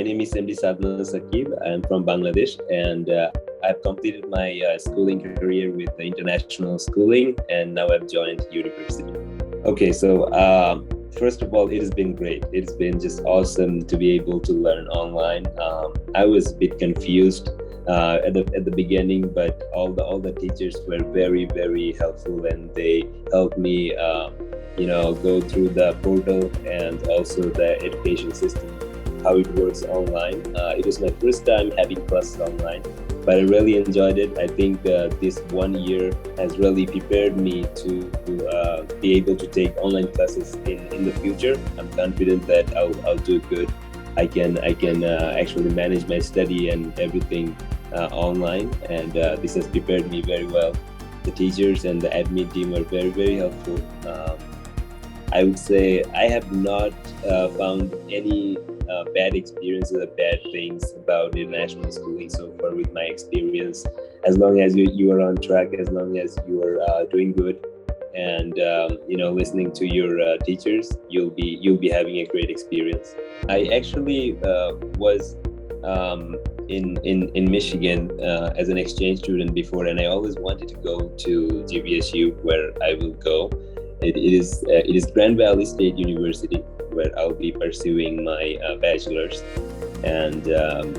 name is MD Sadman. I'm from Bangladesh, and I've completed my schooling career with the international schooling, and now I've joined university. Okay, so first of all, it has been great. It's been just awesome to be able to learn online. I was a bit confused at the beginning, but all the teachers were very helpful, and they helped me, go through the portal and also the education system, how it works online. It was my first time having classes online, but I really enjoyed it. I think this 1 year has really prepared me to be able to take online classes in the future. I'm confident that I'll do good. I can actually manage my study and everything online, and this has prepared me very well. The teachers and the admin team are very helpful. I would say I have not found any bad experiences or bad things about international schooling so far with my experience. As long as you are on track, as long as you are doing good, and listening to your teachers, you'll be having a great experience. I actually was in Michigan as an exchange student before, and I always wanted to go to GVSU, where I will go. It is Grand Valley State University, where I'll be pursuing my bachelor's, and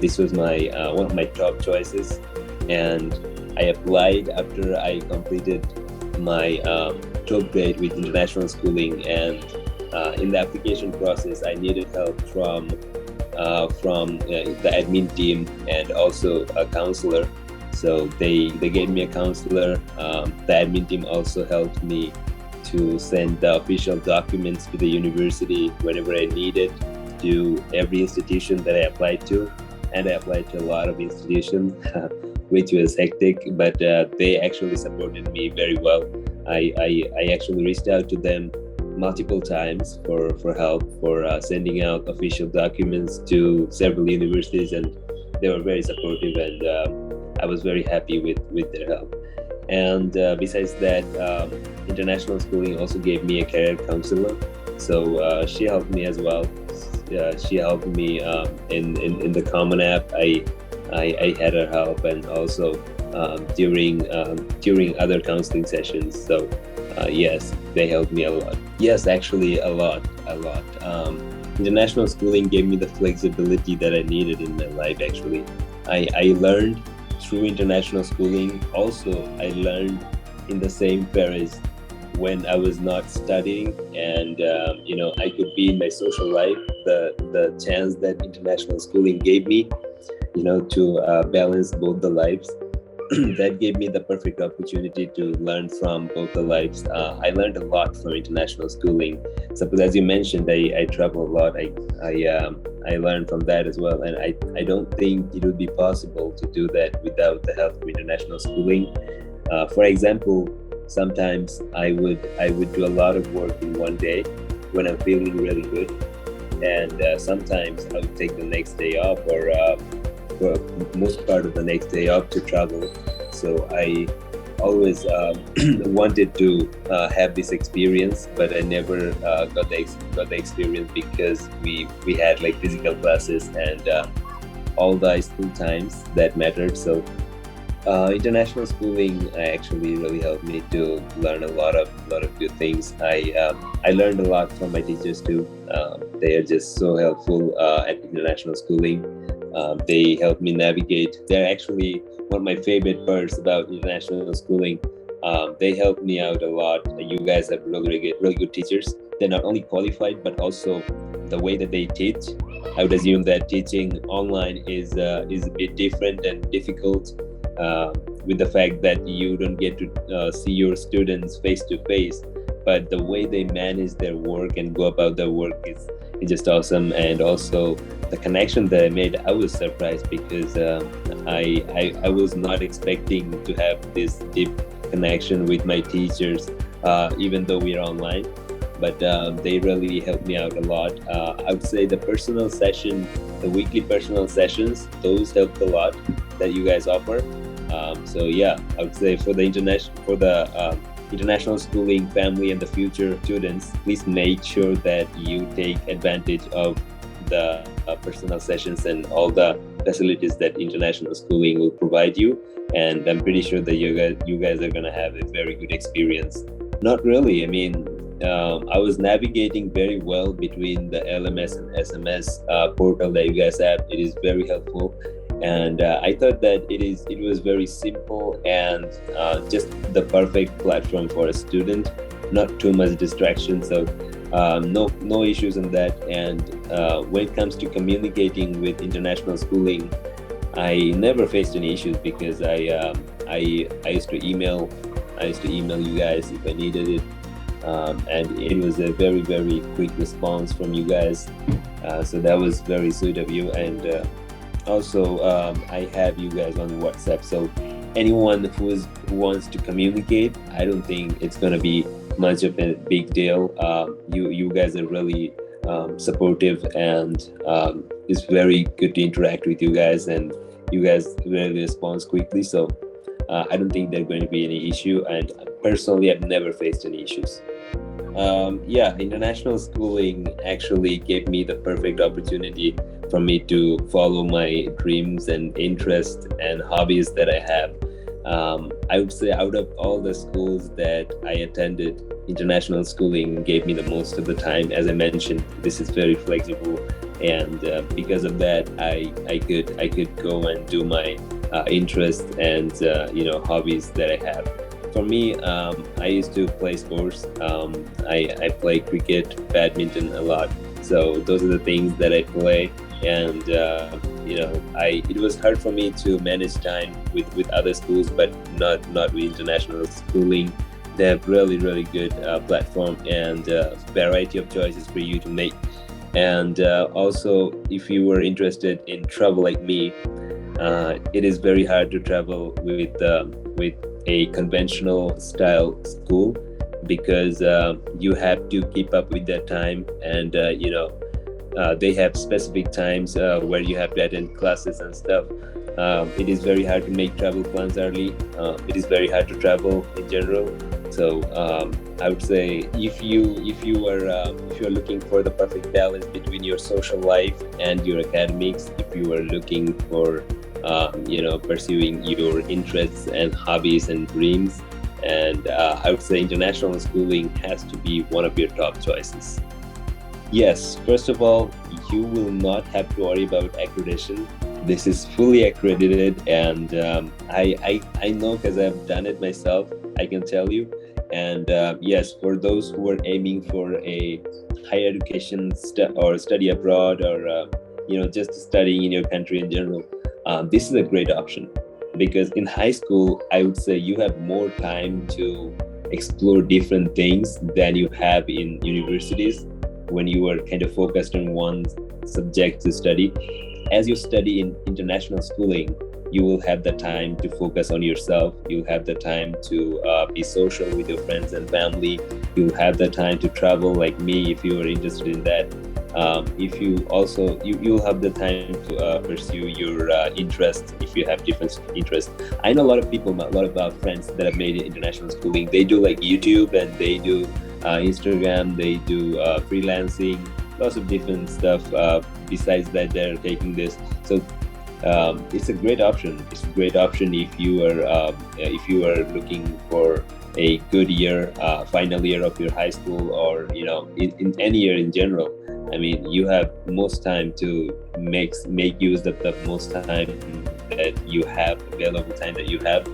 this was my one of my top choices. And I applied after I completed my 12th grade with international schooling, and in the application process, I needed help from the admin team and also a counselor. So they gave me a counselor. The admin team also helped me to send the official documents to the university whenever I needed, to every institution that I applied to. And I applied to a lot of institutions, which was hectic, but they actually supported me very well. I actually reached out to them multiple times for help, for sending out official documents to several universities, and they were very supportive, and I was very happy with their help. And besides that, international schooling also gave me a career counselor, so she helped me as well. She helped me in the Common App. I had her help, and also during other counseling sessions. So yes, they helped me a lot. Yes, actually a lot. International schooling gave me the flexibility that I needed in my life. Actually, I learned through international schooling. Also, I learned in the same Paris when I was not studying, and I could be in my social life. The chance that international schooling gave me, to balance both the lives, that gave me the perfect opportunity to learn from both the lives. I learned a lot from international schooling. Suppose, as you mentioned, I travel a lot. I learned from that as well, and I don't think it would be possible to do that without the help of international schooling. For example, sometimes I would do a lot of work in one day when I'm feeling really good, and sometimes I would take the next day off, or for most part of the next day off, to travel. So I always wanted to have this experience, but I never got the experience because we had like physical classes and all the school times that mattered. So international schooling actually really helped me to learn a lot of good things. I learned a lot from my teachers too. They are just so helpful at international schooling. They help me navigate. They're actually one of my favorite parts about international schooling. They help me out a lot. You guys have really good teachers. They're not only qualified, but also the way that they teach. I would assume that teaching online is a bit different and difficult, with the fact that you don't get to see your students face to face. But the way they manage their work and go about their work is just awesome. And also the connection that I made, I was surprised, because I was not expecting to have this deep connection with my teachers, even though we are online. But they really helped me out a lot. I would say the weekly personal sessions, those helped a lot that you guys offer. So yeah, I would say for the international schooling family and the future students, please make sure that you take advantage of the personal sessions and all the facilities that international schooling will provide you. And I'm pretty sure that you guys are gonna have a very good experience. Not really. I mean, I was navigating very well between the LMS and SMS portal that you guys have. It is very helpful, and I thought that it was very simple and just the perfect platform for a student. Not too much distraction, so no issues in that. And when it comes to communicating with international schooling, I never faced any issues because I used to email you guys if I needed it. And it was a very, very quick response from you guys. So that was very sweet of you. And also, I have you guys on WhatsApp. So anyone who wants to communicate, I don't think it's going to be much of a big deal. You guys are really supportive, and it's very good to interact with you guys. And you guys really respond quickly. So I don't think there's going to be any issue. And personally, I've never faced any issues. International schooling actually gave me the perfect opportunity for me to follow my dreams and interests and hobbies that I have. I would say out of all the schools that I attended, international schooling gave me the most of the time. As I mentioned, this is very flexible, and because of that, I could go and do my interests and hobbies that I have. For me, I used to play sports. I play cricket, badminton a lot. So those are the things that I play. And it was hard for me to manage time with other schools, but not with international schooling. They have really, really good platform and variety of choices for you to make. And also, if you were interested in travel like me, it is very hard to travel with a conventional style school, because you have to keep up with their time, and they have specific times where you have to attend classes and stuff. It is very hard to make travel plans early. It is very hard to travel in general. So I would say if you are looking for the perfect balance between your social life and your academics, if you are looking for pursuing your interests and hobbies and dreams, and I would say international schooling has to be one of your top choices. Yes, first of all, you will not have to worry about accreditation. This is fully accredited, and I know because I've done it myself. I can tell you. And yes, for those who are aiming for a higher education or study abroad, or just studying in your country in general, this is a great option, because in high school, I would say you have more time to explore different things than you have in universities, when you are kind of focused on one subject to study. As you study in international schooling, you will have the time to focus on yourself. You'll have the time to be social with your friends and family. You'll have the time to travel like me if you are interested in that. If you also, you'll have the time to pursue your interests if you have different interests. I know a lot of people, a lot of friends that have made it international schooling. They do like YouTube, and they do Instagram, they do freelancing, lots of different stuff. Besides that, they're taking this. So it's a great option. It's a great option if you are looking for a good year, final year of your high school, or in any year in general. I mean, you have most time to make use of the most time that you have, available time that you have,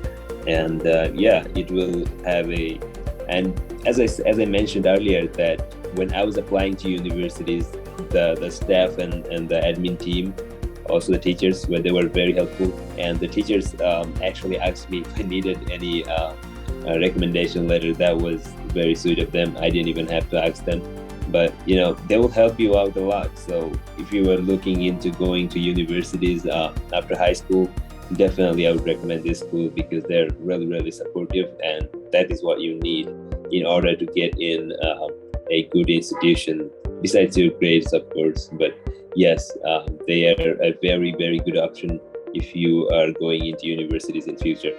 and it will have a. And as I mentioned earlier, that when I was applying to universities, the staff and the admin team, also the teachers, they were very helpful. And the teachers actually asked me if I needed any recommendation letter. That was very sweet of them. I didn't even have to ask them. But they will help you out a lot. So if you were looking into going to universities after high school, definitely I would recommend this school, because they're really, really supportive, and that is what you need in order to get in a good institution, besides your grades, of course. But yes, they are a very, very good option if you are going into universities in future.